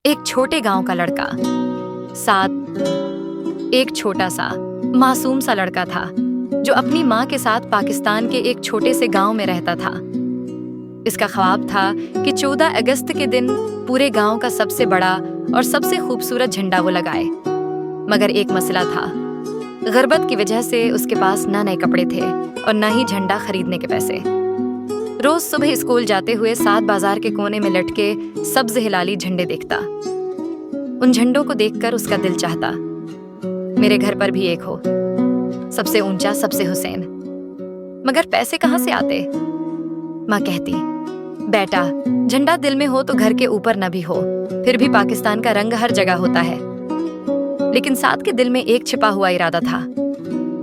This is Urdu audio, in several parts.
ایک چھوٹے گاؤں کا لڑکا سعد ایک چھوٹا سا معصوم سا لڑکا تھا جو اپنی ماں کے ساتھ پاکستان کے ایک چھوٹے سے گاؤں میں رہتا تھا۔ اس کا خواب تھا کہ 14 اگست کے دن پورے گاؤں کا سب سے بڑا اور سب سے خوبصورت جھنڈا وہ لگائے، مگر ایک مسئلہ تھا۔ غربت کی وجہ سے اس کے پاس نہ نئے کپڑے تھے اور نہ ہی جھنڈا خریدنے کے پیسے۔ روز صبح اسکول جاتے ہوئے سعد بازار کے کونے میں لٹکے سبز ہلالی جھنڈے دیکھتا۔ ان جھنڈوں کو دیکھ کر اس کا دل چاہتا میرے گھر پر بھی ایک ہو، سب سے اونچا، سب سے حسین۔ مگر پیسے کہاں سے آتے؟ ماں کہتی، بیٹا جھنڈا دل میں ہو تو گھر کے اوپر نہ بھی ہو، پھر بھی پاکستان کا رنگ ہر جگہ ہوتا ہے۔ لیکن سعد کے دل میں ایک چھپا ہوا ارادہ تھا۔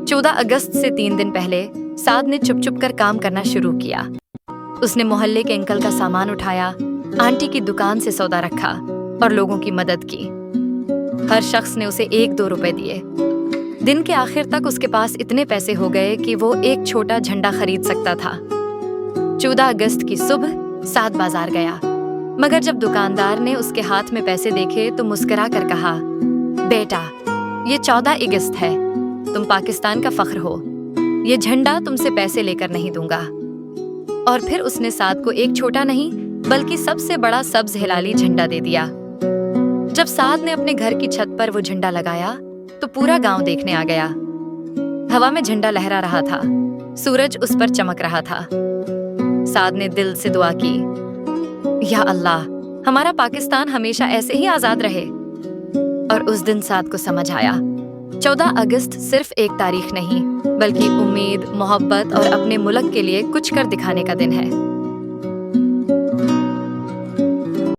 14 اگست سے 3 دن پہلے سعد نے چپ چپ کر کام کرنا شروع کیا۔ اس نے محلے کے انکل کا سامان اٹھایا، آنٹی کی دکان سے سودا رکھا اور لوگوں کی مدد کی۔ ہر شخص نے اسے 1-2 روپے دیے۔ دن کے آخر تک اس کے پاس اتنے پیسے ہو گئے کہ وہ ایک چھوٹا جھنڈا خرید سکتا تھا۔ 14 اگست کی صبح سعد بازار گیا، مگر جب دکاندار نے اس کے ہاتھ میں پیسے دیکھے تو مسکرا کر کہا، بیٹا یہ 14 اگست ہے، تم پاکستان کا فخر ہو، یہ جھنڈا تم سے پیسے لے کر نہیں دوں گا۔ اور پھر اس نے سعد کو ایک چھوٹا نہیں بلکہ سب سے بڑا سبز ہلالی جھنڈا دے دیا۔ جب سعد نے اپنے گھر کی چھت پر وہ جھنڈا لگایا تو پورا گاؤں دیکھنے آ گیا۔ ہوا میں جھنڈا لہرا رہا تھا، سورج اس پر چمک رہا تھا۔ سعد نے دل سے دعا کی، یا اللہ ہمارا پاکستان ہمیشہ ایسے ہی آزاد رہے۔ اور اس دن سعد کو سمجھ آیا، 14 اگست صرف ایک تاریخ نہیں بلکہ امید، محبت اور اپنے ملک کے لیے کچھ کر دکھانے کا دن ہے۔